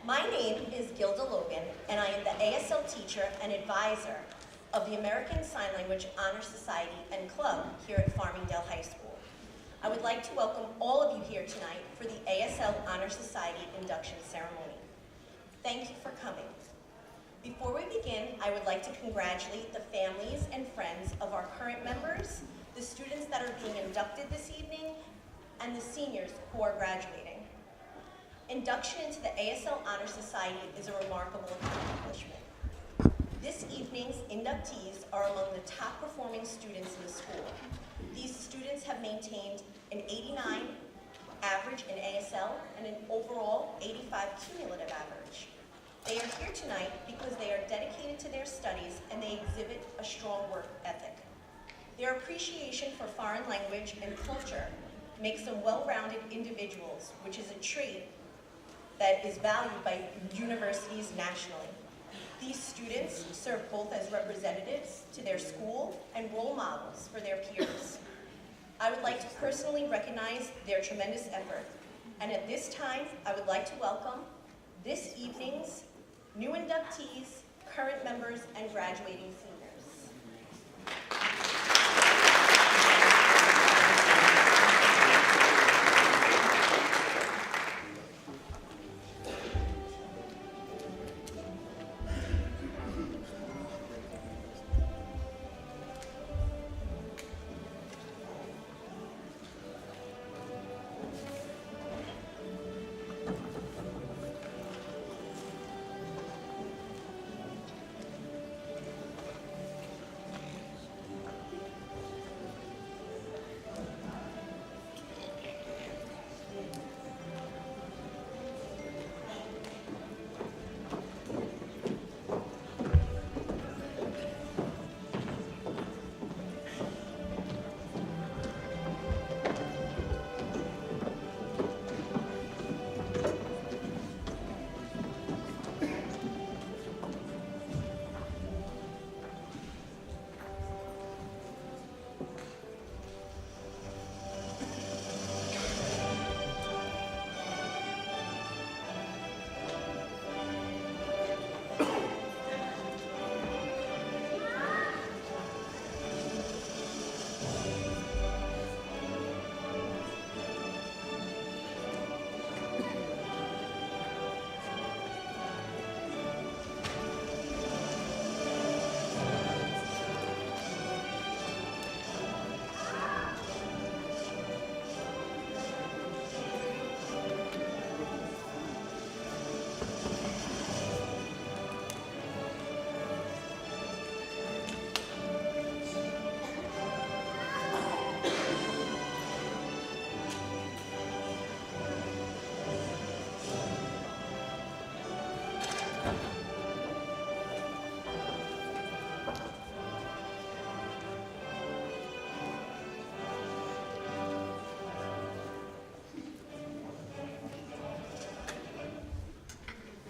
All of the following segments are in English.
My name is Gilda Logan, and I am the ASL teacher and advisor of the American Sign Language Honor Society and Club here at Farmingdale High School. I would like to welcome all of you here tonight for the ASL Honor Society induction ceremony. Thank you for coming. Before we begin, I would like to congratulate the families and friends of our current members, the students that are being inducted this evening, and the seniors who are graduating. Induction into the ASL Honor Society is a remarkable accomplishment. This evening's inductees are among the top performing students in the school. These students have maintained an 89 average in ASL and an overall 85 cumulative average. They are here tonight because they are dedicated to their studies and they exhibit a strong work ethic. Their appreciation for foreign language and culture makes them well-rounded individuals, which is a trait that is valued by universities nationally. These students serve both as representatives to their school and role models for their peers. I would like to personally recognize their tremendous effort. And at this time, I would like to welcome this evening's new inductees, current members, and graduating seniors.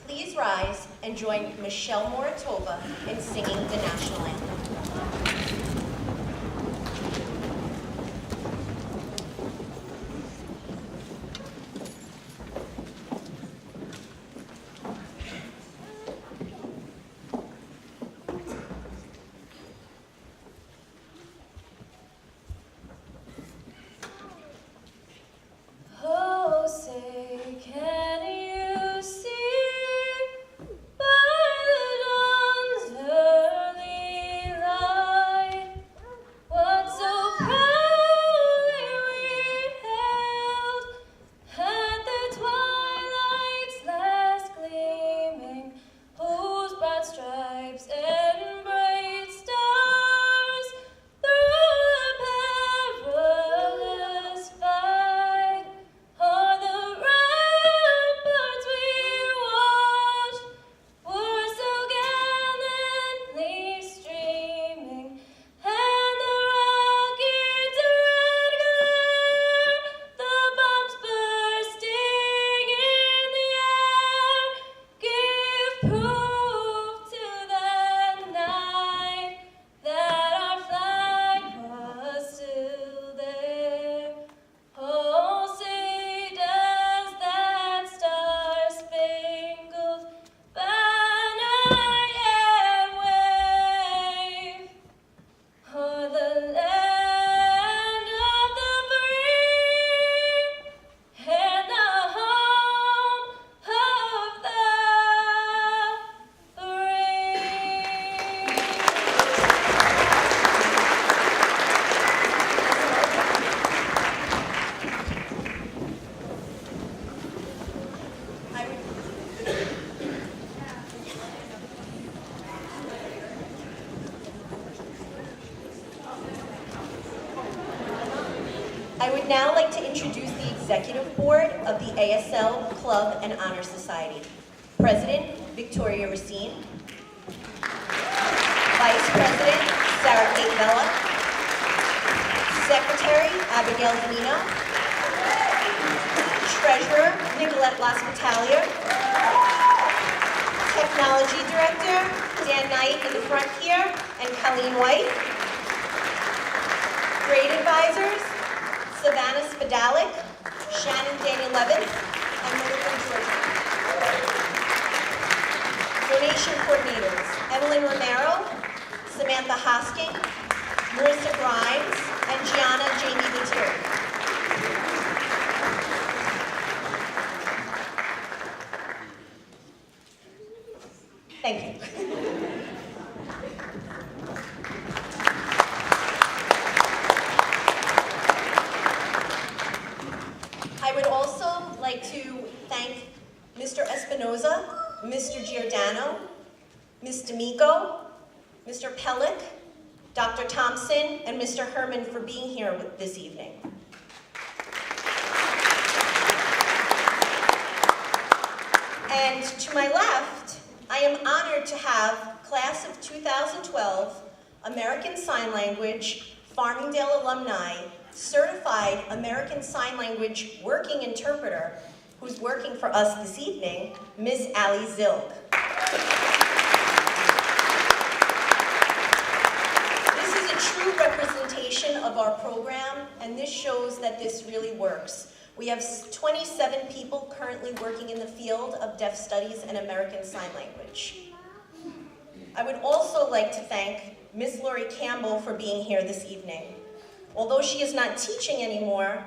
Please rise and join Michelle Moratova in singing the national anthem. Oh, say, can you see by the dawn's early light now like to introduce the Executive Board of the ASL Club and Honor Society. President, Victoria Racine. Vice President, Sarah Kate Vella. Secretary, Abigail Zanino. Treasurer, Nicolette Laspitalia. Technology Director, Dan Knight in the front here, and Colleen White. Grade Advisors, Savannah Spadalik, Shannon Daniel Levin, and Melissa Georgia. Donation Coordinators, Evelyn Romero, Samantha Hosking, Marissa Grimes, and Gianna Jamie Lettieri. Thank you. I would also like to thank Mr. Espinoza, Mr. Giordano, Ms. D'Amico, Mr. Pellick, Dr. Thompson, and Mr. Herman for being here this evening. And to my left, I am honored to have Class of 2012 American Sign Language Farmingdale alumni, certified American Sign Language working interpreter, who's working for us this evening, Ms. Ali Zilg. This is a true representation of our program, and this shows that this really works. We have 27 people currently working in the field of Deaf Studies and American Sign Language. I would also like to thank Ms. Lori Campbell for being here this evening. Although she is not teaching anymore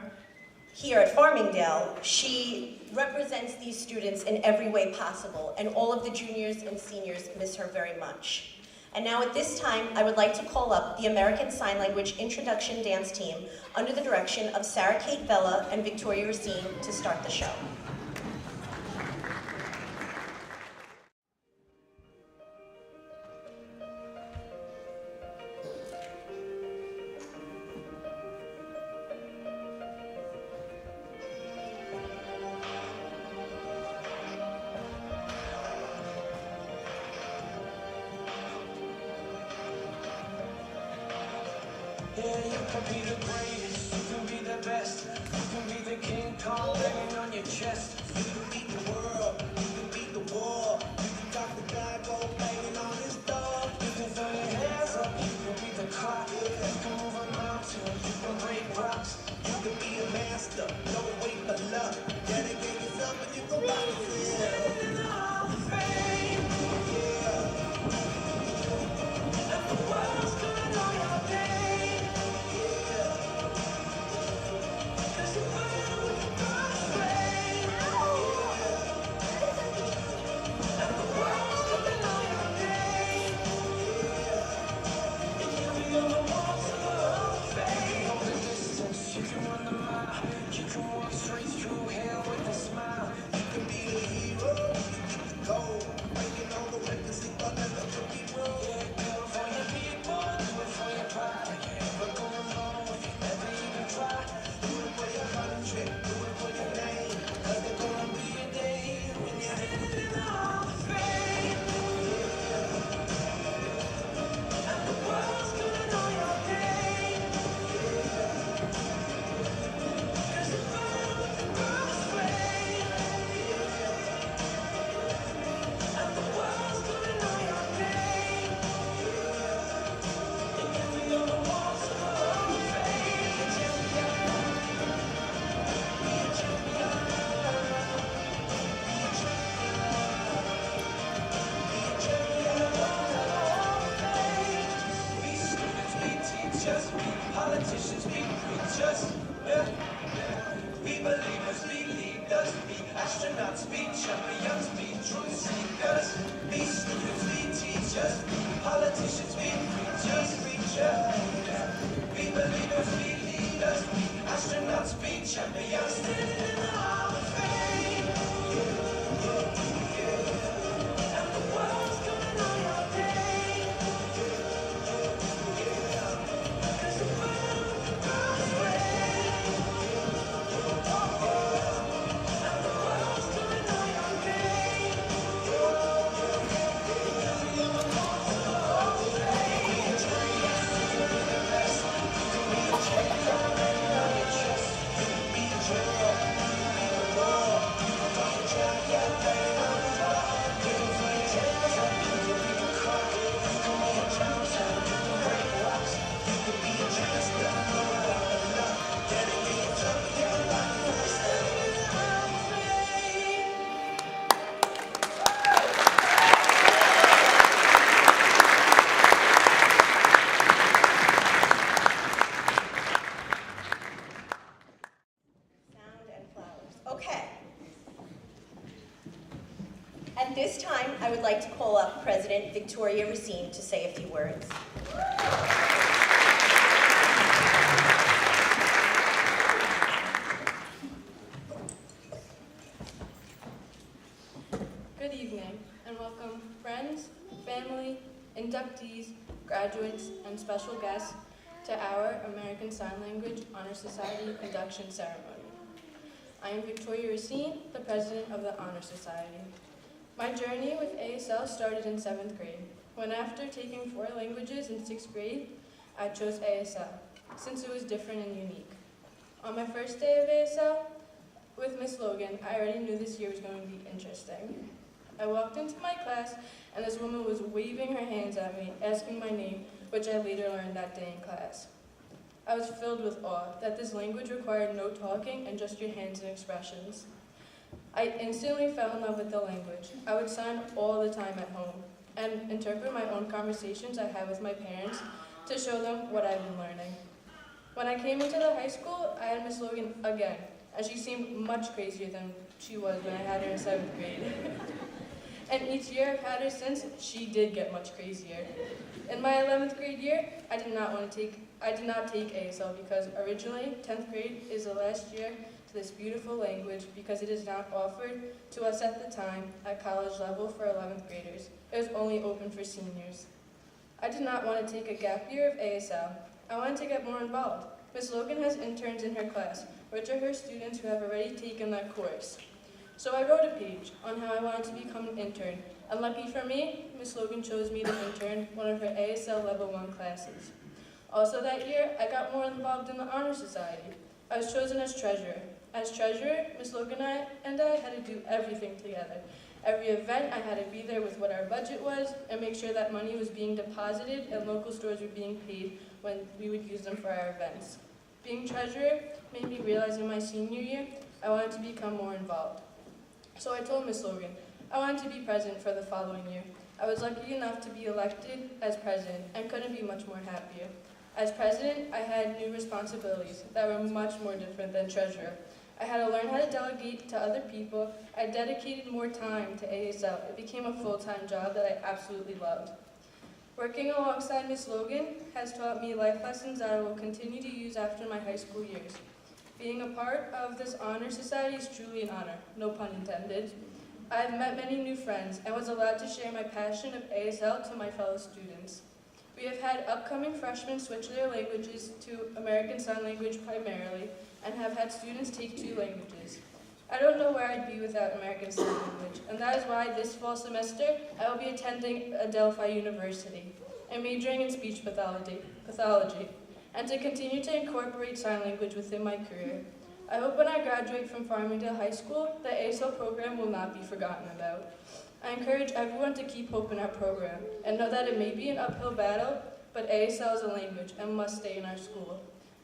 here at Farmingdale, she represents these students in every way possible, and all of the juniors and seniors miss her very much. And now at this time, I would like to call up the American Sign Language Introduction Dance Team under the direction of Sarah Kate Vella and Victoria Racine to start the show. Yeah, you can be the greatest, you can be the best, you can be the King Kong banging on your chest. You can beat the world, you can beat the war, you can talk the guy go banging on his door. You can throw your hands up, you can beat the clock, you can move a mountain, you can break rocks. You can be a master, no wait for luck. Dedicate yourself and you go by the field. Hall of Fame, yeah. And the world's gonna know your name. Politicians be preachers, yeah. Be believers, be leaders, be astronauts, be champions, be truth seekers, be students, be teachers, politicians, be preachers, be believers, be leaders, be astronauts, be champions, standing in the Hall of Fame. And the world's gonna know your name. Cause the world goes away. At this time, I would like to call up President Victoria Racine to say a few words. Good evening, and welcome friends, family, inductees, graduates, and special guests to our American Sign Language Honor Society induction ceremony. I am Victoria Racine, the president of the Honor Society. My journey with ASL started in 7th grade, when after taking 4 languages in 6th grade, I chose ASL, since it was different and unique. On my first day of ASL, with Miss Logan, I already knew this year was going to be interesting. I walked into my class, and this woman was waving her hands at me, asking my name, which I later learned that day in class. I was filled with awe that this language required no talking and just your hands and expressions. I instantly fell in love with the language. I would sign all the time at home and interpret my own conversations I had with my parents to show them what I've been learning. When I came into the high school, I had Miss Logan again, and she seemed much crazier than she was when I had her in 7th grade. And each year I've had her since, she did get much crazier. In my 11th grade year, I did not take ASL because originally 10th grade is the last year to this beautiful language because it is not offered to us at the time at college level for 11th graders. It was only open for seniors. I did not want to take a gap year of ASL. I wanted to get more involved. Miss Logan has interns in her class, which are her students who have already taken that course. So I wrote a page on how I wanted to become an intern, and lucky for me, Miss Logan chose me to intern one of her ASL Level 1 classes. Also that year, I got more involved in the Honor Society. I was chosen as treasurer. As treasurer, Miss Logan and I had to do everything together. Every event, I had to be there with what our budget was and make sure that money was being deposited and local stores were being paid when we would use them for our events. Being treasurer made me realize in my senior year, I wanted to become more involved. So I told Miss Logan I wanted to be president for the following year. I was lucky enough to be elected as president and couldn't be much more happier. As president, I had new responsibilities that were much more different than treasurer. I had to learn how to delegate to other people. I dedicated more time to ASL. It became a full-time job that I absolutely loved. Working alongside Miss Logan has taught me life lessons that I will continue to use after my high school years. Being a part of this honor society is truly an honor, no pun intended. I have met many new friends and was allowed to share my passion of ASL to my fellow students. We have had upcoming freshmen switch their languages to American Sign Language primarily and have had students take 2 languages. I don't know where I'd be without American Sign Language, and that is why this fall semester I will be attending Adelphi University and majoring in speech pathology, and to continue to incorporate sign language within my career. I hope when I graduate from Farmingdale High School, the ASL program will not be forgotten about. I encourage everyone to keep hope in our program and know that it may be an uphill battle, but ASL is a language and must stay in our school.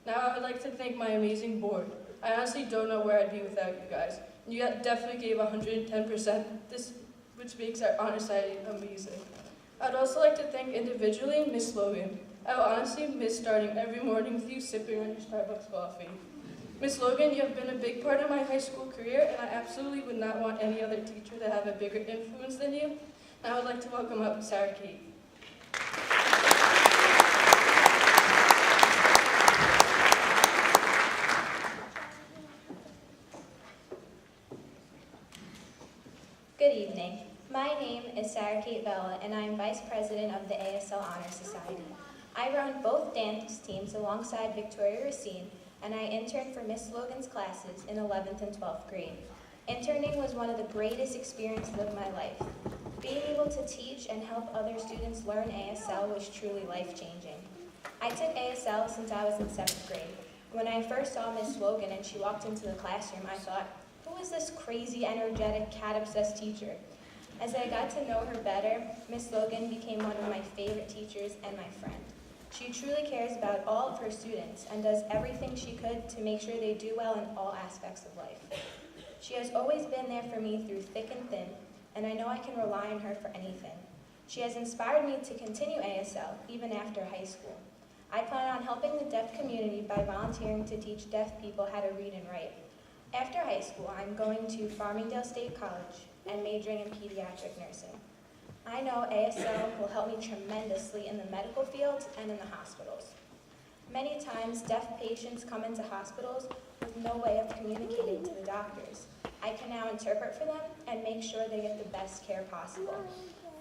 Now I would like to thank my amazing board. I honestly don't know where I'd be without you guys. You definitely gave 110%, which makes our honor society amazing. I'd also like to thank individually Miss Logan. I will honestly miss starting every morning with you sipping on your Starbucks coffee. Miss Logan, you have been a big part of my high school career, and I absolutely would not want any other teacher to have a bigger influence than you. And I would like to welcome up Sarah Kate. Good evening. My name is Sarah Kate Bella, and I am Vice President of the ASL Honor Society. I run both dance teams alongside Victoria Racine, and I interned for Miss Logan's classes in 11th and 12th grade. Interning was one of the greatest experiences of my life. Being able to teach and help other students learn ASL was truly life-changing. I took ASL since I was in 7th grade. When I first saw Miss Logan and she walked into the classroom, I thought, who is this crazy, energetic, cat-obsessed teacher? As I got to know her better, Miss Logan became one of my favorite teachers and my friend. She truly cares about all of her students and does everything she could to make sure they do well in all aspects of life. She has always been there for me through thick and thin, and I know I can rely on her for anything. She has inspired me to continue ASL even after high school. I plan on helping the deaf community by volunteering to teach deaf people how to read and write. After high school, I'm going to Farmingdale State College and majoring in pediatric nursing. I know ASL will help me tremendously in the medical field and in the hospitals. Many times, deaf patients come into hospitals with no way of communicating to the doctors. I can now interpret for them and make sure they get the best care possible.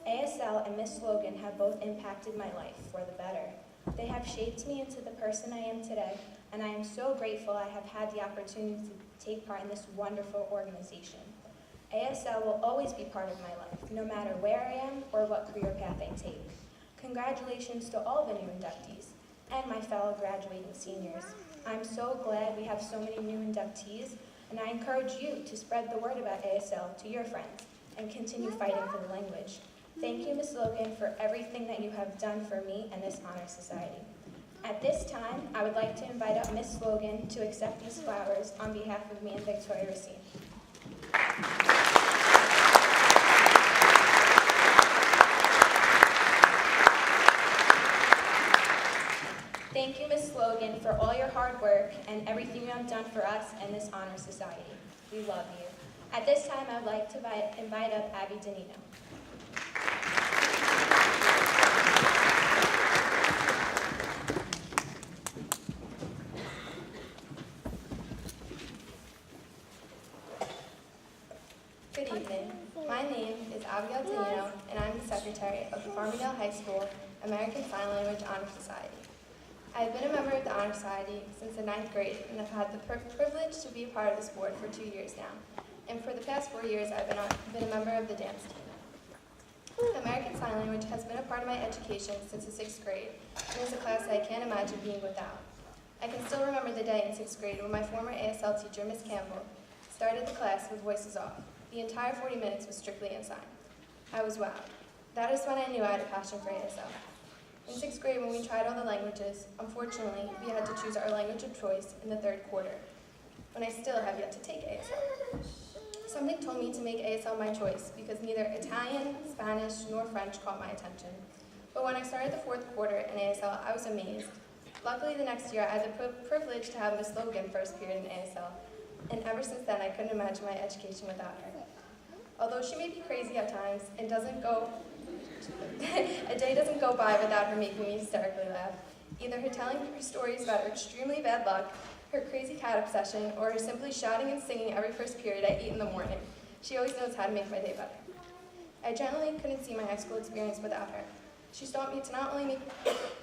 ASL and Miss Logan have both impacted my life for the better. They have shaped me into the person I am today, and I am so grateful I have had the opportunity to take part in this wonderful organization. ASL will always be part of my life, no matter where I am or what career path I take. Congratulations to all the new inductees and my fellow graduating seniors. I'm so glad we have so many new inductees, and I encourage you to spread the word about ASL to your friends and continue fighting for the language. Thank you, Ms. Logan, for everything that you have done for me and this honor society. At this time, I would like to invite up Ms. Logan to accept these flowers on behalf of me and Victoria Racine. Thank you, Ms. Logan, for all your hard work and everything you have done for us and this honor society. We love you. At this time, I would like to invite up Abby Danino. Good evening. My name is Abigail Danino, and I'm the secretary of the Farmingdale High School American Sign Language Honor Society. I've been a member of the Honor Society since the 9th grade, and I've had the privilege to be a part of this board for 2 years now. And for the past 4 years, I've been a member of the dance team. American Sign Language has been a part of my education since the 6th grade, and is a class that I can't imagine being without. I can still remember the day in 6th grade when my former ASL teacher, Miss Campbell, started the class with voices off. The entire 40 minutes was strictly in sign. I was wowed. That is when I knew I had a passion for ASL. In 6th grade, when we tried all the languages, unfortunately, we had to choose our language of choice in the 3rd quarter, when I still have yet to take ASL. Something told me to make ASL my choice because neither Italian, Spanish, nor French caught my attention. But when I started the 4th quarter in ASL, I was amazed. Luckily, the next year, I had the privilege to have Miss Logan first period in ASL, and ever since then, I couldn't imagine my education without her. Although she may be crazy at times, a day doesn't go by without her making me hysterically laugh. Either her telling her stories about her extremely bad luck, her crazy cat obsession, or her simply shouting and singing every first period at 8 in the morning. She always knows how to make my day better. I generally couldn't see my high school experience without her. She taught me to not only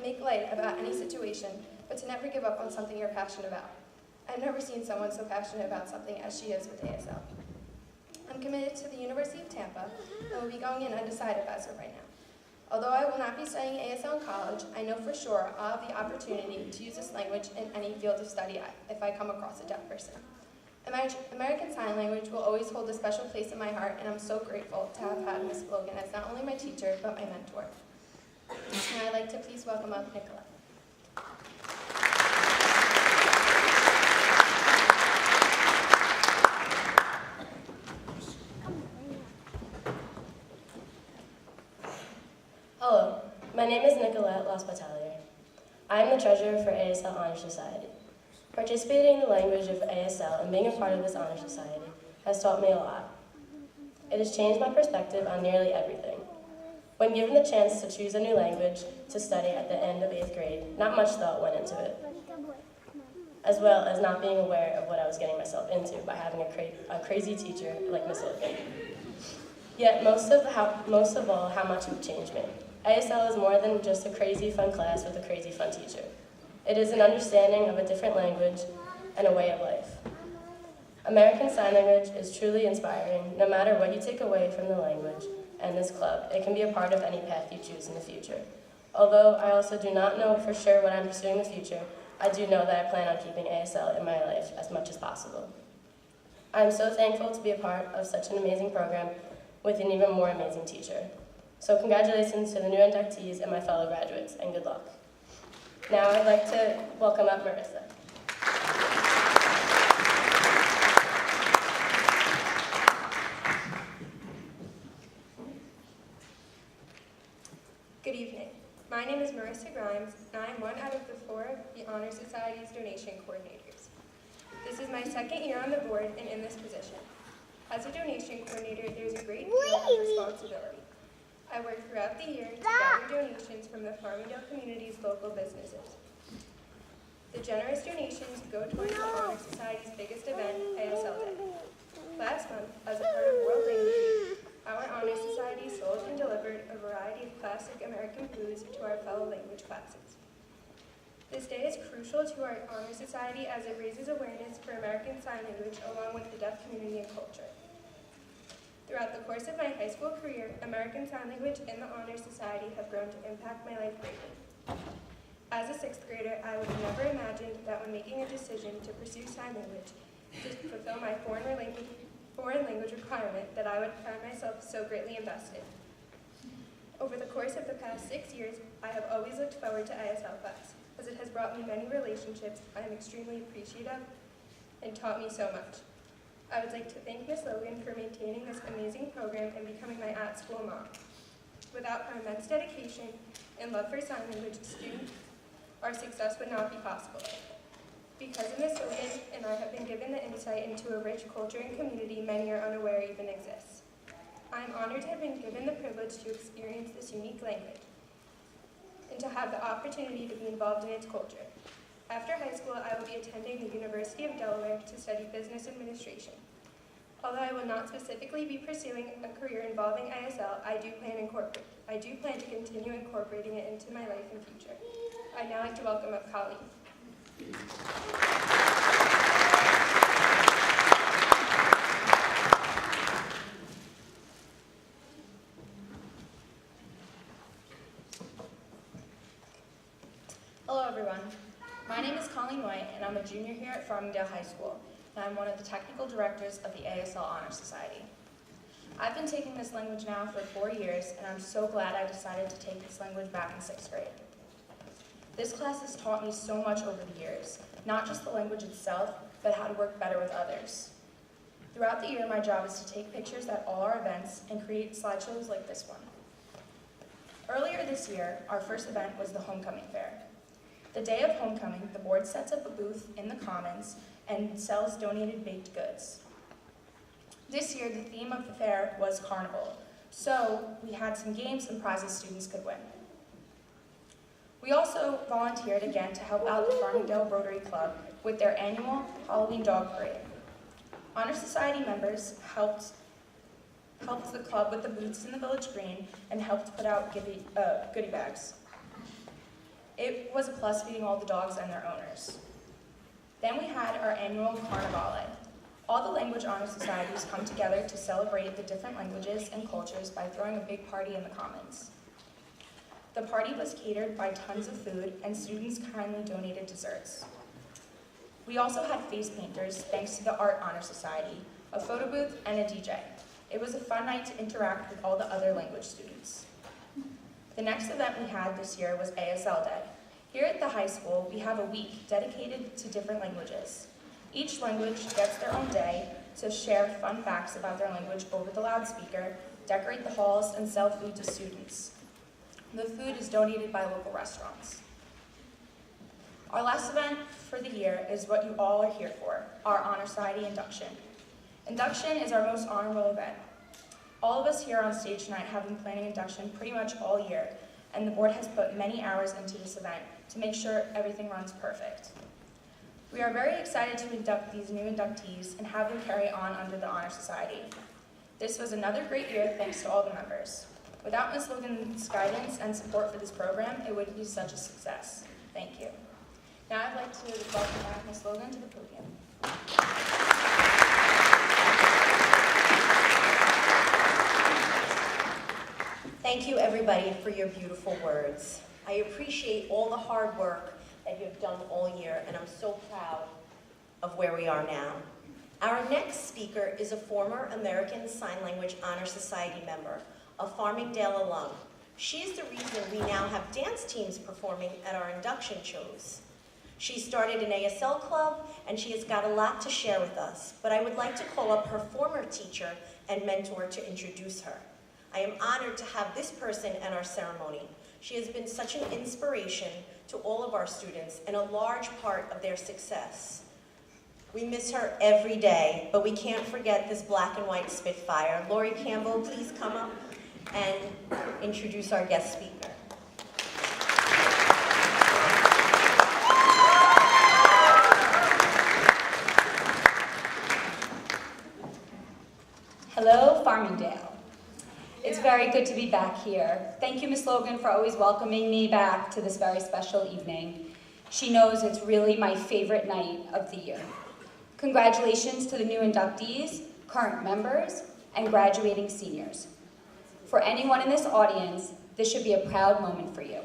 make light about any situation, but to never give up on something you're passionate about. I've never seen someone so passionate about something as she is with ASL. I'm committed to the University of Tampa and will be going in undecided as of right now. Although I will not be studying ASL in college, I know for sure I'll have the opportunity to use this language in any field of study if I come across a deaf person. American Sign Language will always hold a special place in my heart, and I'm so grateful to have had Ms. Logan as not only my teacher, but my mentor. And I'd like to please welcome up Nicola. Hello, my name is Nicolette Las Battalier. I am the treasurer for ASL Honor Society. Participating in the language of ASL and being a part of this honor society has taught me a lot. It has changed my perspective on nearly everything. When given the chance to choose a new language to study at the end of 8th grade, not much thought went into it, as well as not being aware of what I was getting myself into by having a crazy teacher like Miss Logan. Yet most of all, how much it changed me. ASL is more than just a crazy fun class with a crazy fun teacher. It is an understanding of a different language and a way of life. American Sign Language is truly inspiring. No matter what you take away from the language and this club, it can be a part of any path you choose in the future. Although I also do not know for sure what I'm pursuing in the future, I do know that I plan on keeping ASL in my life as much as possible. I am so thankful to be a part of such an amazing program with an even more amazing teacher. So congratulations to the new inductees and my fellow graduates, and good luck. Now I'd like to welcome up Marissa. Good evening. My name is Marissa Grimes, and I am one out of the 4 of the Honor Society's donation coordinators. This is my second year on the board and in this position. As a donation coordinator, there's a great deal of responsibility. I work throughout the year to gather donations from the Farmingdale community's local businesses. The generous donations go towards the Honor Society's biggest event, ASL Day. Last month, as a part of World Language Week, our Honor Society sold and delivered a variety of classic American foods to our fellow language classes. This day is crucial to our Honor Society as it raises awareness for American Sign Language along with the deaf community and culture. Throughout the course of my high school career, American Sign Language and the Honor Society have grown to impact my life greatly. As a sixth grader, I would have never imagined that when making a decision to pursue sign language to fulfill my foreign language requirement, that I would find myself so greatly invested. Over the course of the past 6 years, I have always looked forward to ASL class, as it has brought me many relationships I am extremely appreciative and taught me so much. I would like to thank Ms. Logan for maintaining this amazing program and becoming my at-school mom. Without her immense dedication and love for sign language, our success would not be possible. Because of Ms. Logan and I have been given the insight into a rich culture and community many are unaware even exists. I am honored to have been given the privilege to experience this unique language and to have the opportunity to be involved in its culture. After high school, I will be attending the University of Delaware to study business administration. Although I will not specifically be pursuing a career involving ASL, I do plan to continue incorporating it into my life and future. I'd now like to welcome up Colleen. Hello everyone, my name is Colleen White and I'm a junior here at Farmingdale High School and I'm one of the technical directors of the ASL Honor Society. I've been taking this language now for 4 years and I'm so glad I decided to take this language back in 6th grade. This class has taught me so much over the years, not just the language itself, but how to work better with others. Throughout the year, my job is to take pictures at all our events and create slideshows like this one. Earlier this year, our first event was the Homecoming Fair. The day of homecoming, the board sets up a booth in the Commons and sells donated baked goods. This year, the theme of the fair was Carnival, so we had some games and prizes students could win. We also volunteered again to help out the Farmingdale Rotary Club with their annual Halloween Dog Parade. Honor Society members helped the club with the booths in the village green and helped put out goodie bags. It was a plus feeding all the dogs and their owners. Then we had our annual Carnivale. All the language honor societies come together to celebrate the different languages and cultures by throwing a big party in the Commons. The party was catered by tons of food and students kindly donated desserts. We also had face painters thanks to the Art Honor Society, a photo booth, and a DJ. It was a fun night to interact with all the other language students. The next event we had this year was ASL Day. Here at the high school, we have a week dedicated to different languages. Each language gets their own day to share fun facts about their language over the loudspeaker, decorate the halls, and sell food to students. The food is donated by local restaurants. Our last event for the year is what you all are here for, our Honor Society Induction. Induction is our most honorable event. All of us here on stage tonight have been planning induction pretty much all year, and the board has put many hours into this event to make sure everything runs perfect. We are very excited to induct these new inductees and have them carry on under the Honor Society. This was another great year thanks to all the members. Without Ms. Logan's guidance and support for this program, it wouldn't be such a success. Thank you. Now I'd like to welcome back Ms. Logan to the podium. Thank you, everybody, for your beautiful words. I appreciate all the hard work that you've done all year, and I'm so proud of where we are now. Our next speaker is a former American Sign Language Honor Society member, a Farmingdale alum. She's the reason we now have dance teams performing at our induction shows. She started an ASL club, and she has got a lot to share with us, but I would like to call up her former teacher and mentor to introduce her. I am honored to have this person at our ceremony. She has been such an inspiration to all of our students and a large part of their success. We miss her every day, but we can't forget this black and white Spitfire. Lori Campbell, please come up and introduce our guest speaker. Hello, Farmingdale. It's very good to be back here. Thank you, Ms. Logan, for always welcoming me back to this very special evening. She knows it's really my favorite night of the year. Congratulations to the new inductees, current members, and graduating seniors. For anyone in this audience, this should be a proud moment for you.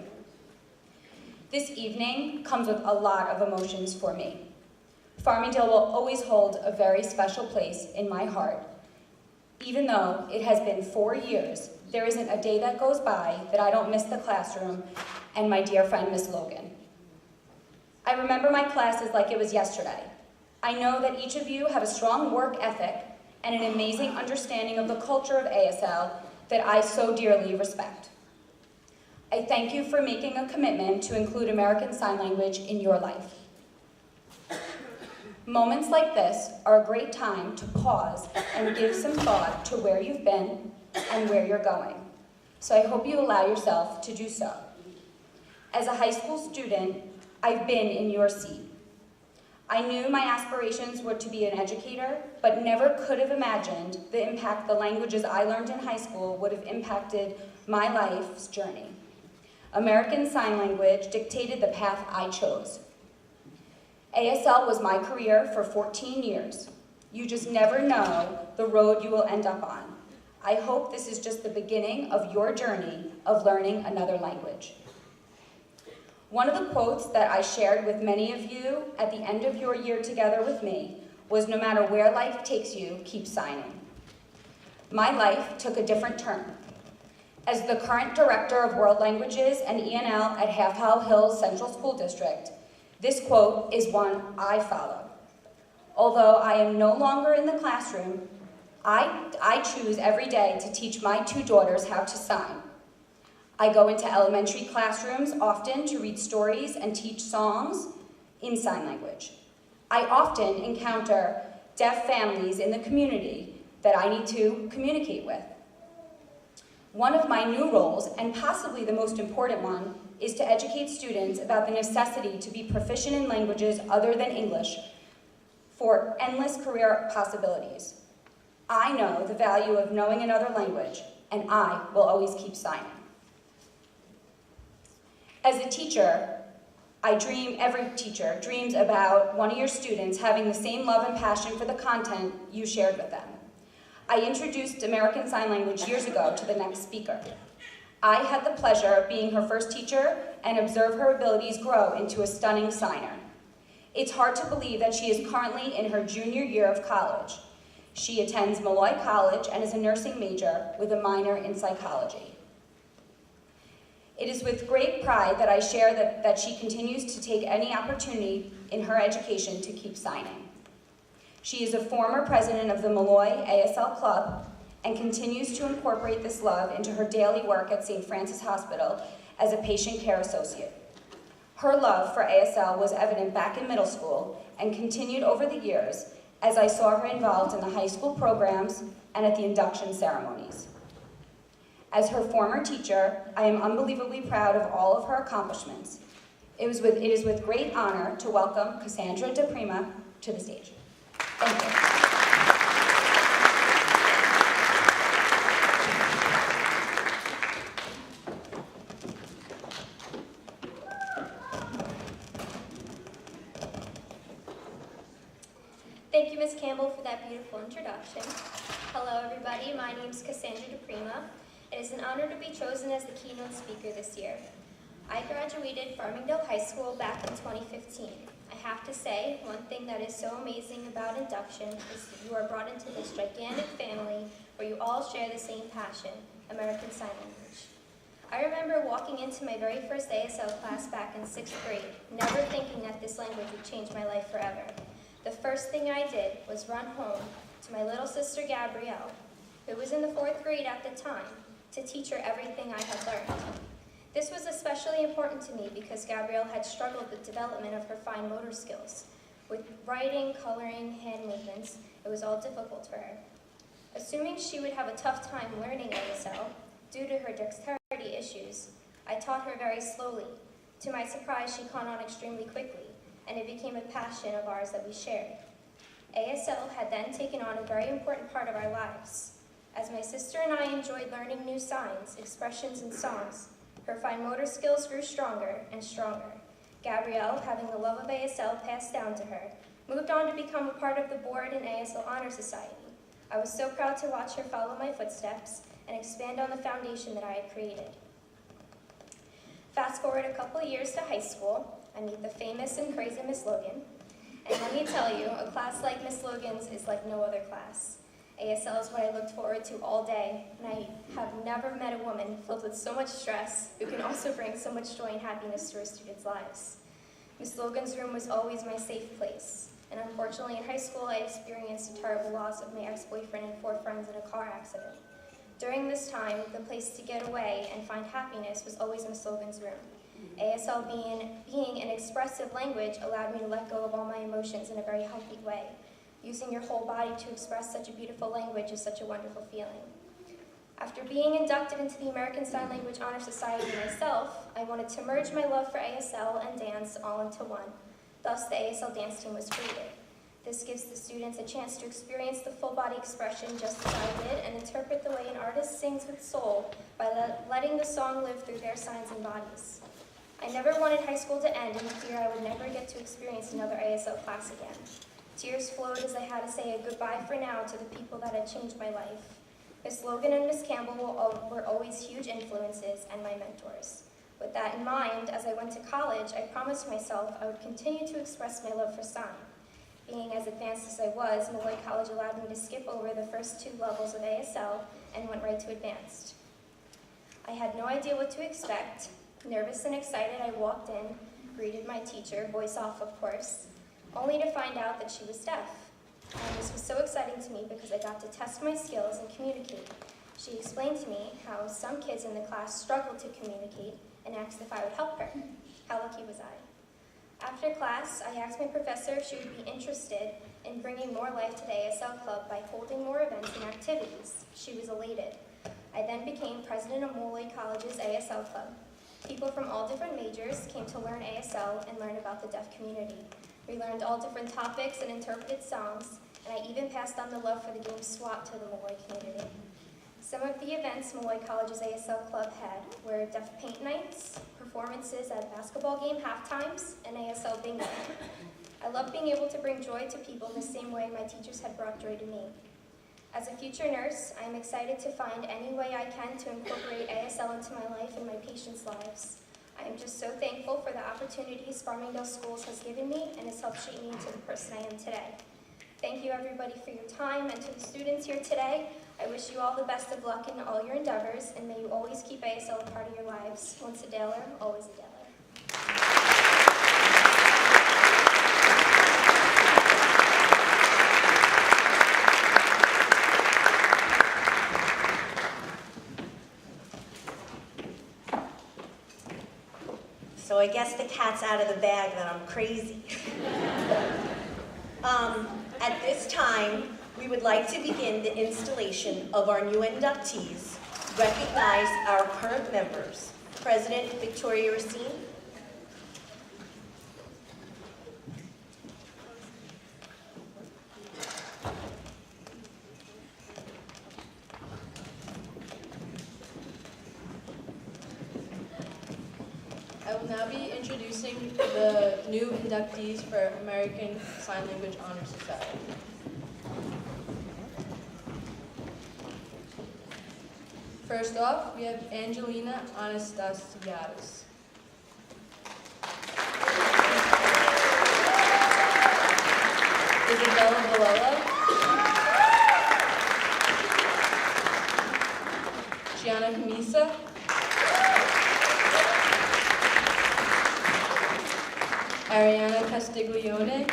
This evening comes with a lot of emotions for me. Farmingdale will always hold a very special place in my heart. Even though it has been 4 years, there isn't a day that goes by that I don't miss the classroom and my dear friend, Miss Logan. I remember my classes like it was yesterday. I know that each of you have a strong work ethic and an amazing understanding of the culture of ASL that I so dearly respect. I thank you for making a commitment to include American Sign Language in your life. Moments like this are a great time to pause and give some thought to where you've been and where you're going. So I hope you allow yourself to do so. As a high school student, I've been in your seat. I knew my aspirations were to be an educator, but never could have imagined the impact the languages I learned in high school would have impacted my life's journey. American Sign Language dictated the path I chose. ASL was my career for 14 years. You just never know the road you will end up on. I hope this is just the beginning of your journey of learning another language. One of the quotes that I shared with many of you at the end of your year together with me was, "No matter where life takes you, keep signing." My life took a different turn. As the current Director of World Languages and ENL at Half Howell Hills Central School District, this quote is one I follow. Although I am no longer in the classroom, I choose every day to teach my 2 daughters how to sign. I go into elementary classrooms often to read stories and teach songs in sign language. I often encounter deaf families in the community that I need to communicate with. One of my new roles, and possibly the most important one, is to educate students about the necessity to be proficient in languages other than English for endless career possibilities. I know the value of knowing another language, and I will always keep signing. As a teacher, every teacher dreams about one of your students having the same love and passion for the content you shared with them. I introduced American Sign Language years ago to the next speaker. I had the pleasure of being her first teacher and observe her abilities grow into a stunning signer. It's hard to believe that she is currently in her junior year of college. She attends Malloy College and is a nursing major with a minor in psychology. It is with great pride that I share that she continues to take any opportunity in her education to keep signing. She is a former president of the Malloy ASL Club and continues to incorporate this love into her daily work at St. Francis Hospital as a patient care associate. Her love for ASL was evident back in middle school and continued over the years as I saw her involved in the high school programs and at the induction ceremonies. As her former teacher, I am unbelievably proud of all of her accomplishments. It is with great honor to welcome Cassandra DePrima to the stage. Thank you. Thank you, Ms. Campbell, for that beautiful introduction. Hello, everybody. My name is Cassandra DePrima. It is an honor to be chosen as the keynote speaker this year. I graduated Farmingdale High School back in 2015. I have to say, one thing that is so amazing about induction is that you are brought into this gigantic family where you all share the same passion, American Sign Language. I remember walking into my very first ASL class back in 6th grade, never thinking that this language would change my life forever. The first thing I did was run home to my little sister Gabrielle, who was in the 4th grade at the time, to teach her everything I had learned. This was especially important to me because Gabrielle had struggled with development of her fine motor skills. With writing, coloring, hand movements, it was all difficult for her. Assuming she would have a tough time learning ASL due to her dexterity issues, I taught her very slowly. To my surprise, she caught on extremely quickly, and it became a passion of ours that we shared. ASL had then taken on a very important part of our lives. As my sister and I enjoyed learning new signs, expressions, and songs, her fine motor skills grew stronger and stronger. Gabrielle, having the love of ASL passed down to her, moved on to become a part of the board in ASL Honor Society. I was so proud to watch her follow my footsteps and expand on the foundation that I had created. Fast forward a couple years to high school, I meet the famous and crazy Miss Logan. And let me tell you, a class like Miss Logan's is like no other class. ASL is what I looked forward to all day, and I have never met a woman filled with so much stress who can also bring so much joy and happiness to her students' lives. Miss Logan's room was always my safe place, and unfortunately in high school I experienced a terrible loss of my ex-boyfriend and 4 friends in a car accident. During this time, the place to get away and find happiness was always Miss Logan's room. ASL being an expressive language allowed me to let go of all my emotions in a very healthy way. Using your whole body to express such a beautiful language is such a wonderful feeling. After being inducted into the American Sign Language Honor Society myself, I wanted to merge my love for ASL and dance all into one. Thus, the ASL dance team was created. This gives the students a chance to experience the full body expression just as I did and interpret the way an artist sings with soul by letting the song live through their signs and bodies. I never wanted high school to end in fear I would never get to experience another ASL class again. Tears flowed as I had to say a goodbye for now to the people that had changed my life. Miss Logan and Miss Campbell were always huge influences and my mentors. With that in mind, as I went to college, I promised myself I would continue to express my love for sign. Being as advanced as I was, Malloy College allowed me to skip over the first 2 levels of ASL and went right to advanced. I had no idea what to expect. Nervous and excited, I walked in, greeted my teacher, voice off of course, only to find out that she was deaf. And this was so exciting to me because I got to test my skills and communicate. She explained to me how some kids in the class struggled to communicate and asked if I would help her. How lucky was I? After class, I asked my professor if she would be interested in bringing more life to the ASL Club by holding more events and activities. She was elated. I then became president of Malloy College's ASL Club. People from all different majors came to learn ASL and learn about the deaf community. We learned all different topics and interpreted songs, and I even passed on the love for the game SWAT to the Malloy community. Some of the events Malloy College's ASL Club had were deaf paint nights, performances at basketball game halftimes, and ASL bingo. I love being able to bring joy to people in the same way my teachers had brought joy to me. As a future nurse, I am excited to find any way I can to incorporate ASL into my life and my patients' lives. I am just so thankful for the opportunities Farmingdale Schools has given me and has helped shape me into the person I am today. Thank you everybody for your time, and to the students here today, I wish you all the best of luck in all your endeavors, and may you always keep ASL a part of your lives. Once a Daler, always a Daler. So I guess the cat's out of the bag that I'm crazy. At this time, we would like to begin the installation of our new inductees, recognize our current members. President Victoria Racine. I will now be introducing the new inductees for American Sign Language Honor Society. First off, we have Angelina Anastasiadis. Isabella Villela. Gianna Camisa. Ariana Castiglione,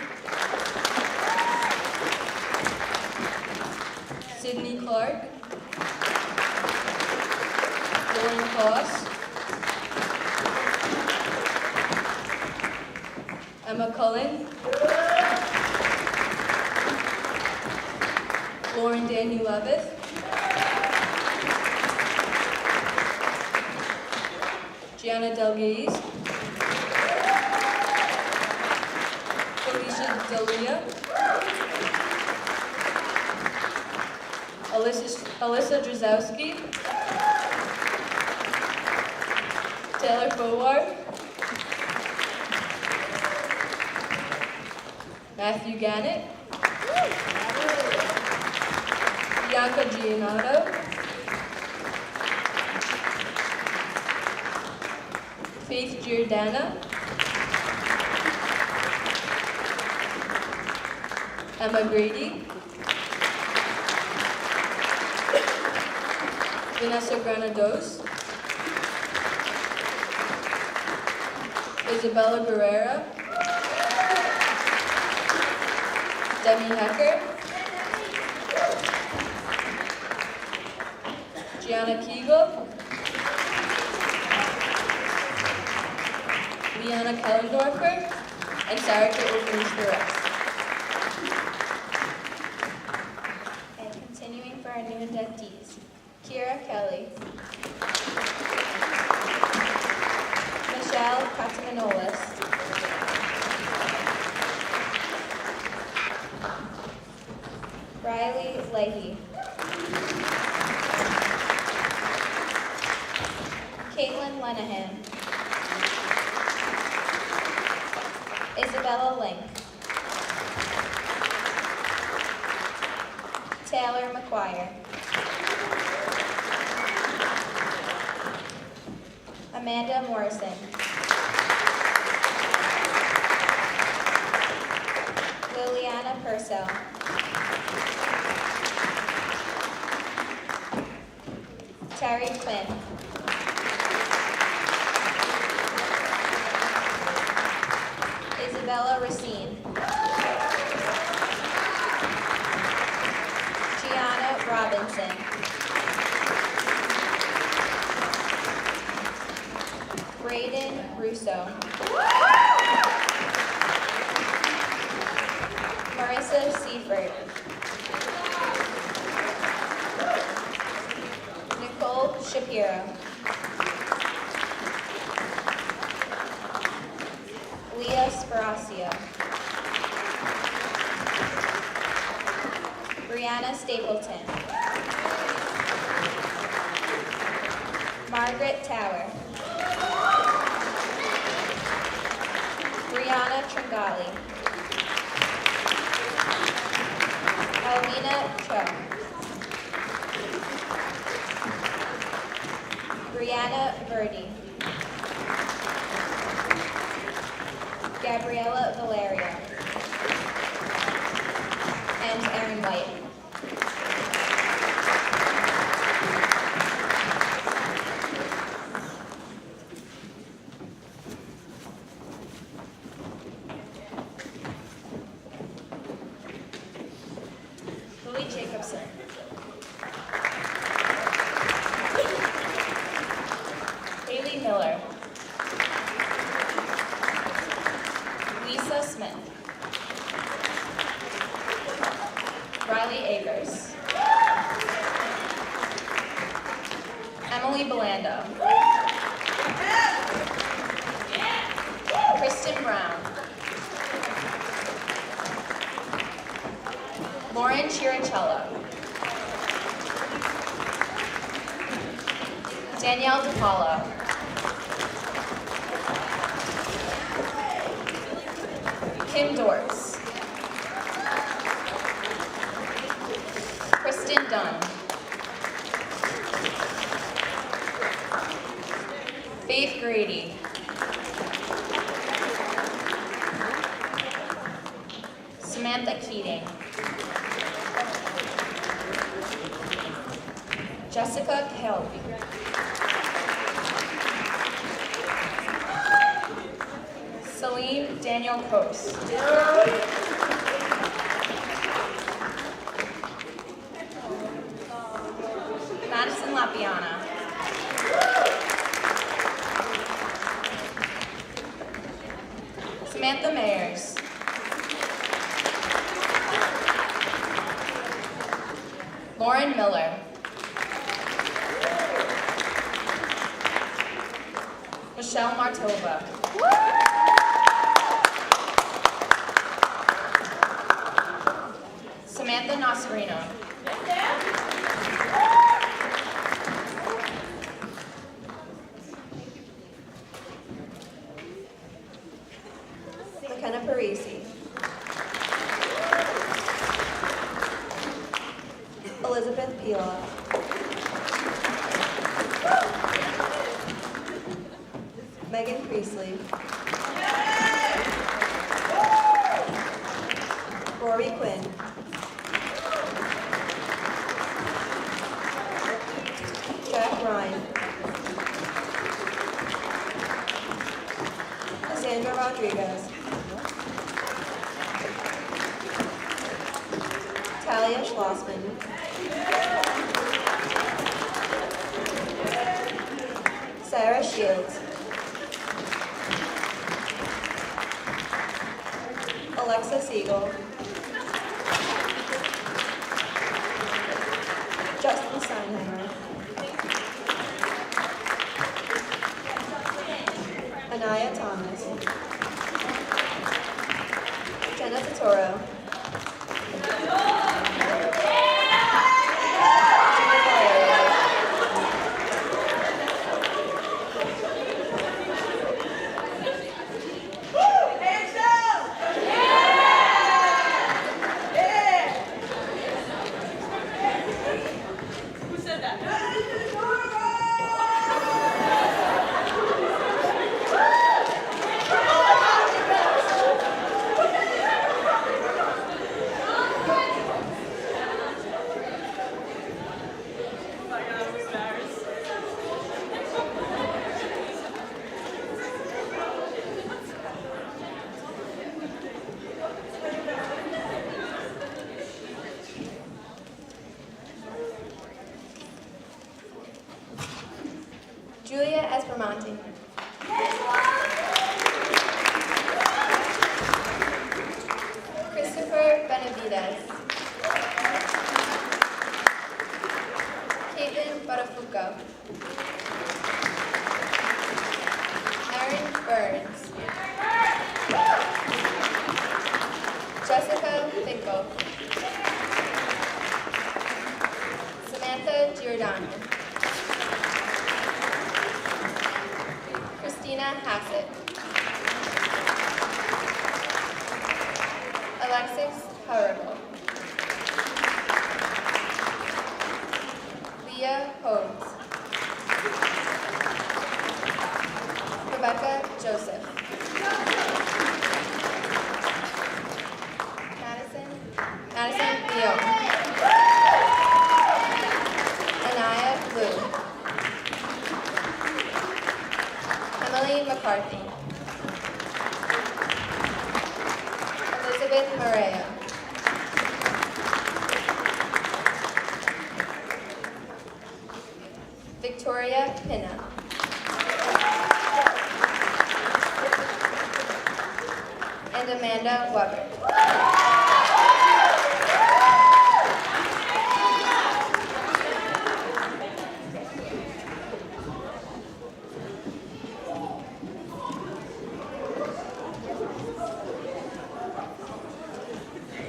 Sydney Clark, Dylan Kloss, Emma Cullen, Lauren Daniel Levitt, Gianna Delgaze, Felicia Delia, Alyssa Drzewski, Taylor Foward, Matthew Gannett, Bianca Giannato, Faith Giordana, Emma Grady, Vanessa Granados, Isabella Guerrera, Demi Hecker, Gianna Kegel, Liana Kellendorfer, and Sarah Kit will finish the rest. And continuing for our new inductees, Kira Kelly, Michelle Katamanolis, Riley Leahy, Caitlin Lenahan, Isabella Link, Taylor McGuire, Amanda Morrison, Liliana Purcell, Terry Quinn, Isabella Racine, Gianna Robinson, Braden Russo, Marissa Seifert, Nicole Shapiro, Leah Sparacio, Brianna Stapleton, Margaret Tower, Brianna Tringali, Alvina Cho, Brianna Verdi, Gabriella Valeria, and Erin White. Lily Jacobson, Haley Miller, Lisa Smith, Riley Akers, Emily Belando, Kristen Brown, Lauren Chiricello, Danielle DePaulo, Kim Dortz, Kristen Dunn, Faith Grady, Samantha Keating, Jessica Kelby, Salim Daniel Coast, Madison Lapiana, Samantha Mayers, Lauren Miller. Michelle Martova. Samantha Nasarino. McKenna Parisi. Elizabeth Pila. Megan Priestley. Rory Quinn. Jack Ryan. Cassandra Rodriguez. Talia Schlossman. Sarah Shields. Alexa Siegel. Justin Steinheimer. Anaya Thomas. Jenna Totoro. Julia Espermonte. Christopher Benavides. Caitlin Buttafuoco. Aaron Burns. Jessica Finkel. Samantha Giordano. Christina Hassett. Alexis Horrible. Leah Holmes. Rebecca Joseph. Madison Leon. Anaya Blue. Emily McCarthy. Elizabeth Morea. Victoria Pinna. And Amanda Weber.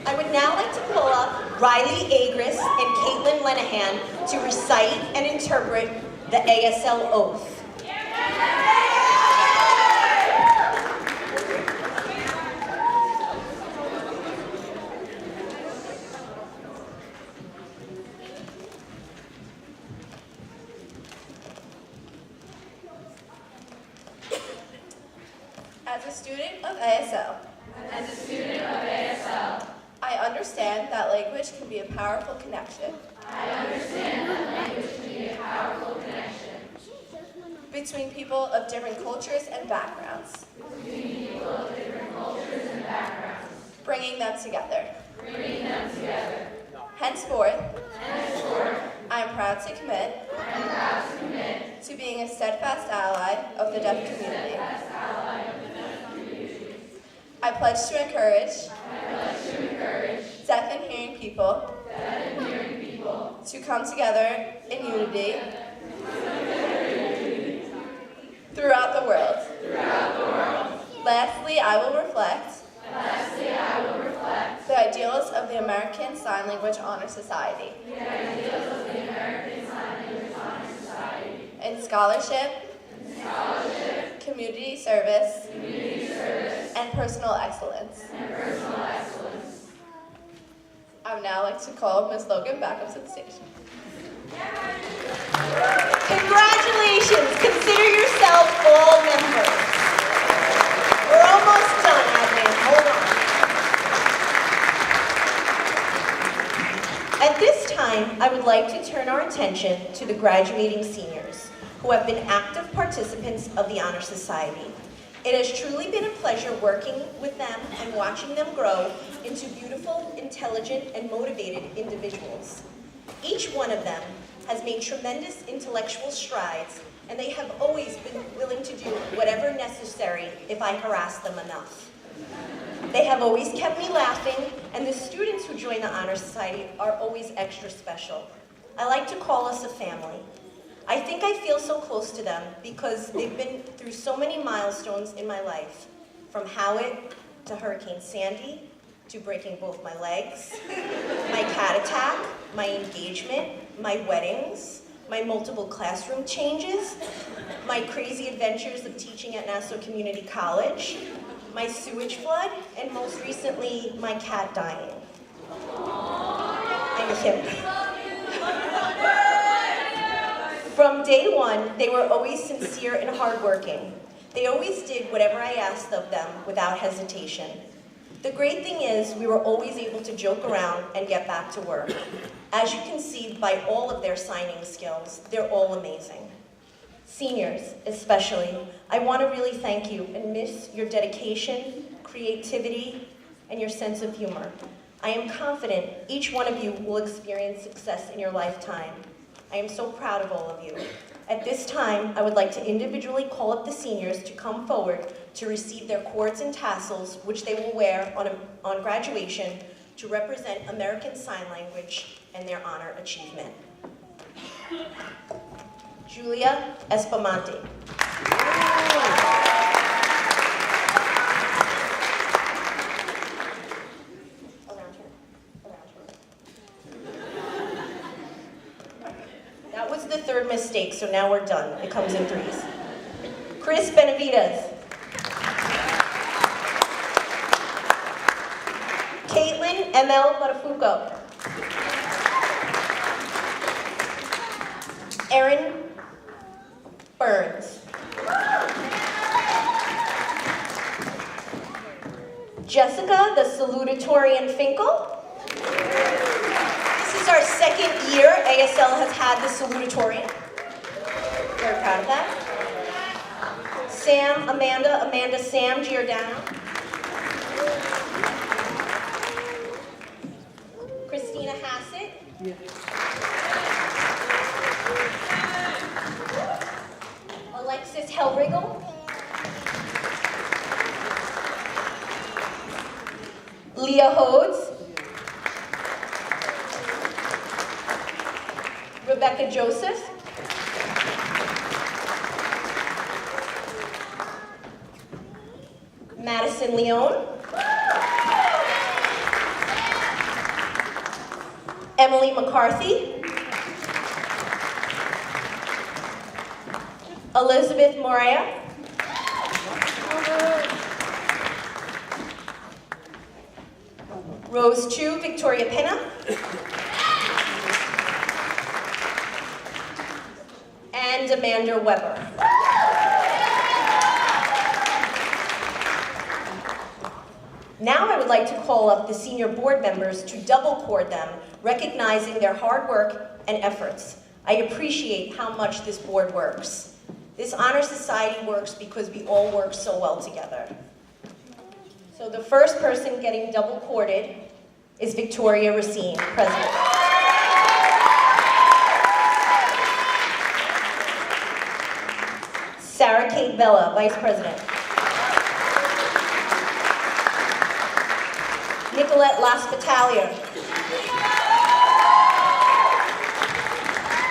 I would now like to pull up Riley Agris and Caitlin Lenahan to recite and interpret the ASL oath. As a student of ASL, I understand that language can be a powerful connection. Between people of different cultures and backgrounds. Bringing them together. Henceforth, I am proud to commit to being a steadfast ally of the deaf community. I pledge to encourage deaf and hearing people to come together in unity throughout the world. Lastly, I will reflect the ideals of the American Sign Language Honor Society. In scholarship, community service, and personal excellence. I would now like to call Ms. Logan back up to the stage. Congratulations! Consider yourself all members. We're almost done, admin. Hold on. At this time, I would like to turn our attention to the graduating seniors, who have been active participants of the Honor Society. It has truly been a pleasure working with them and watching them grow into beautiful, intelligent, and motivated individuals. Each one of them has made tremendous intellectual strides, and they have always been willing to do whatever necessary if I harass them enough. They have always kept me laughing, and the students who join the Honor Society are always extra special. I like to call us a family. I think I feel so close to them because they've been through so many milestones in my life, from Howitt to Hurricane Sandy, to breaking both my legs, my cat attack, my engagement, my weddings, my multiple classroom changes, my crazy adventures of teaching at Nassau Community College, my sewage flood, and most recently, my cat dying. And him. From day one, they were always sincere and hardworking. They always did whatever I asked of them without hesitation. The great thing is, we were always able to joke around and get back to work. As you can see by all of their signing skills, they're all amazing. Seniors, especially, I want to really thank you and miss your dedication, creativity, and your sense of humor. I am confident each one of you will experience success in your lifetime. I am so proud of all of you. At this time, I would like to individually call up the seniors to come forward to receive their cords and tassels, which they will wear on graduation to represent American Sign Language and their honor achievement. Julia Espamante. That was the third mistake, so now we're done. It comes in threes. Chris Benavides. Caitlin ML Barafuco. Erin Burns. Jessica, the salutatorian Finkel. This is our second year ASL has had the salutatorian. Very proud of that. Sam, Amanda, Sam Giordano. Christina Hassett. Alexis Helrigel. Leah Hodes. Rebecca Joseph. Madison Leone. Emily McCarthy. Elizabeth Morea. Rose Chu, Victoria Pena. And Amanda Weber. Now I would like to call up the senior board members to double cord them, recognizing their hard work and efforts. I appreciate how much this board works. This honor society works because we all work so well together. So the first person getting double corded is Victoria Racine, President. Sarah Kate Bella, Vice President. Nicolette Laspitalia.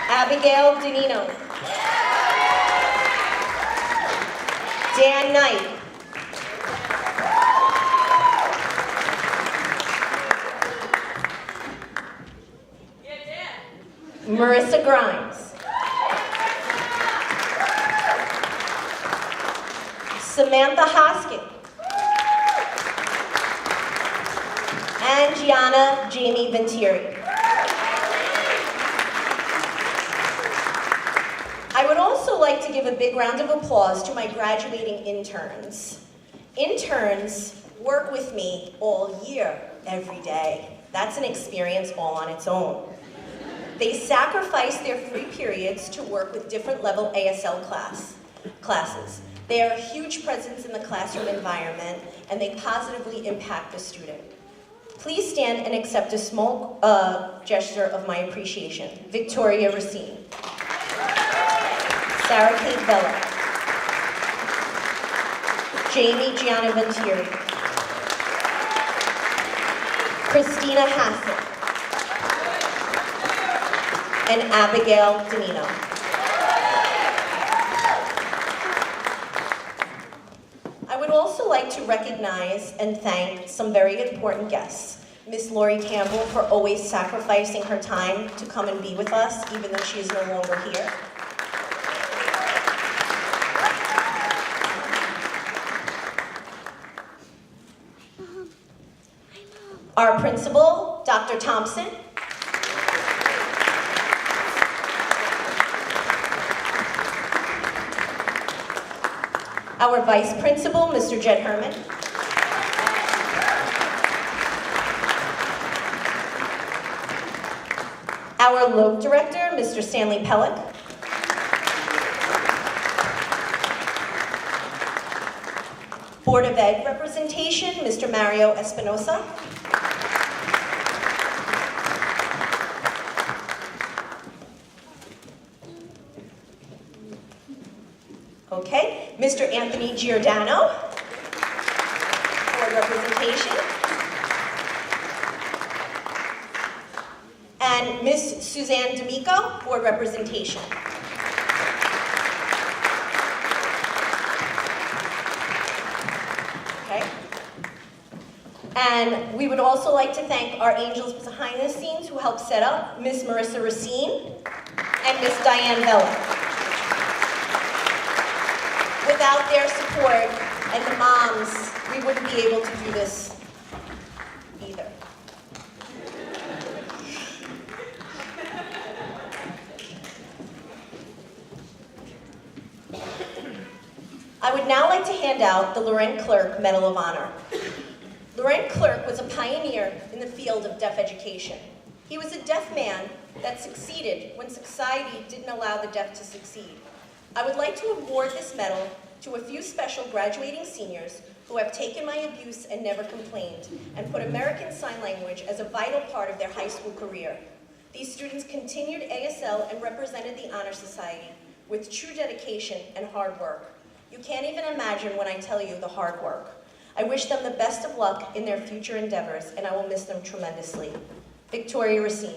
Abigail Danino. Dan Knight. Marissa Grimes. Samantha Hosking. And Gianna Jamie Venturi. I would also like to give a big round of applause to my graduating interns. Interns work with me all year, every day. That's an experience all on its own. They sacrifice their free periods to work with different level ASL classes. They are a huge presence in the classroom environment, and they positively impact the student. Please stand and accept a small gesture of my appreciation. Victoria Racine. Sarah Kate Bella. Jamie Gianna Venturi. Christina Hassett. And Abigail Danino. I would also like to recognize and thank some very important guests. Miss Lori Campbell for always sacrificing her time to come and be with us, even though she is no longer here. Our principal, Dr. Thompson. Our vice principal, Mr. Jed Herman. Our LOC director, Mr. Stanley Pellick. Board of Ed representation, Mr. Mario Espinosa. Okay, Mr. Anthony Giordano, board representation. And Miss Suzanne D'Amico, board representation. Okay. And we would also like to thank our angels behind the scenes who helped set up, Miss Marissa Racine and Miss Diane Bella. Without their support and the moms, we wouldn't be able to do this either. I would now like to hand out the Laurent Clerk Medal of Honor. Laurent Clerk was a pioneer in the field of deaf education. He was a deaf man that succeeded when society didn't allow the deaf to succeed. I would like to award this medal to a few special graduating seniors who have taken my abuse and never complained, and put American Sign Language as a vital part of their high school career. These students continued ASL and represented the Honor Society with true dedication and hard work. You can't even imagine when I tell you the hard work. I wish them the best of luck in their future endeavors, and I will miss them tremendously. Victoria Racine.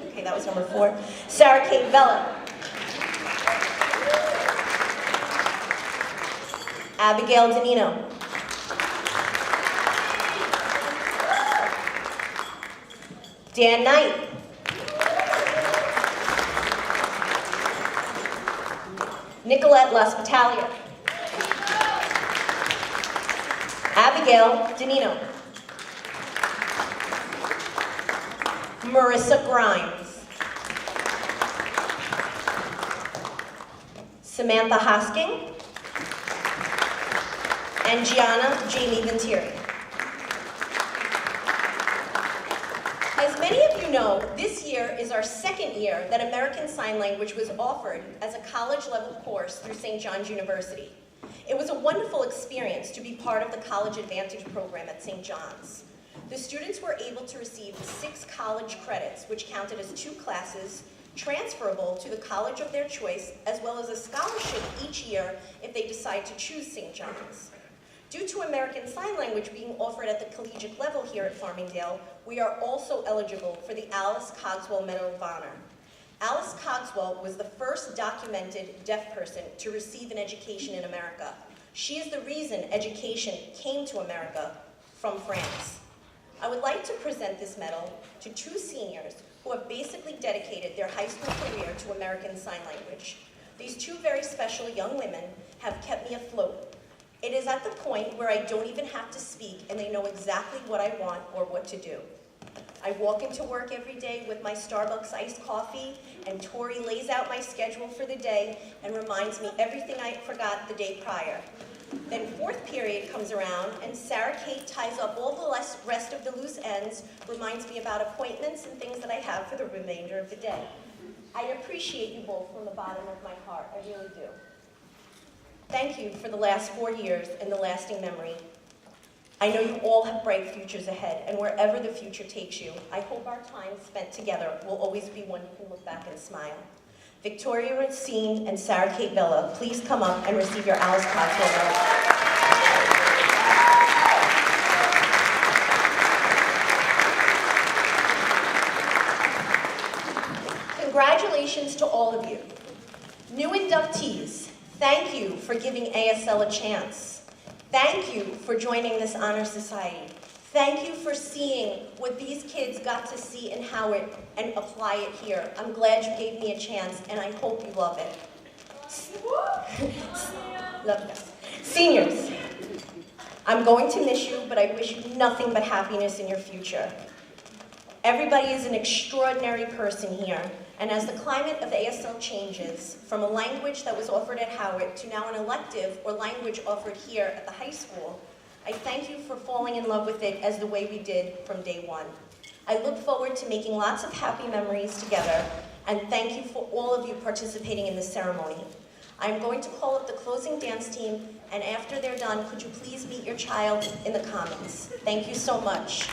Okay, that was number 4. Sarah Kate Bella. Abigail Danino. Dan Knight. Nicolette Laspitalia. Abigail Danino. Marissa Grimes. Samantha Hosking. And Gianna Jamie Venturi. As many of you know, this year is our second year that American Sign Language was offered as a college-level course through St. John's University. It was a wonderful experience to be part of the College Advantage program at St. John's. The students were able to receive 6 college credits, which counted as 2 classes, transferable to the college of their choice, as well as a scholarship each year if they decide to choose St. John's. Due to American Sign Language being offered at the collegiate level here at Farmingdale, we are also eligible for the Alice Cogswell Medal of Honor. Alice Cogswell was the first documented deaf person to receive an education in America. She is the reason education came to America from France. I would like to present this medal to two seniors who have basically dedicated their high school career to American Sign Language. These two very special young women have kept me afloat. It is at the point where I don't even have to speak and they know exactly what I want or what to do. I walk into work every day with my Starbucks iced coffee, and Tori lays out my schedule for the day and reminds me everything I forgot the day prior. Then fourth period comes around, and Sarah Kate ties up all the rest of the loose ends, reminds me about appointments and things that I have for the remainder of the day. I appreciate you both from the bottom of my heart, I really do. Thank you for the last 4 years and the lasting memory. I know you all have bright futures ahead, and wherever the future takes you, I hope our time spent together will always be one you can look back and smile. Victoria Racine and Sarah Kate Vella, please come up and receive your Alice Cogswell Medal. Congratulations to all of you. New inductees, thank you for giving ASL a chance. Thank you for joining this honor society. Thank you for seeing what these kids got to see in Howard and apply it here. I'm glad you gave me a chance, and I hope you love it. Love you. Seniors, I'm going to miss you, but I wish you nothing but happiness in your future. Everybody is an extraordinary person here, and as the climate of ASL changes from a language that was offered at Howard to now an elective or language offered here at the high school, I thank you for falling in love with it as the way we did from day one. I look forward to making lots of happy memories together, and thank you for all of you participating in this ceremony. I'm going to call up the closing dance team, and after they're done, could you please meet your child in the Commons? Thank you so much.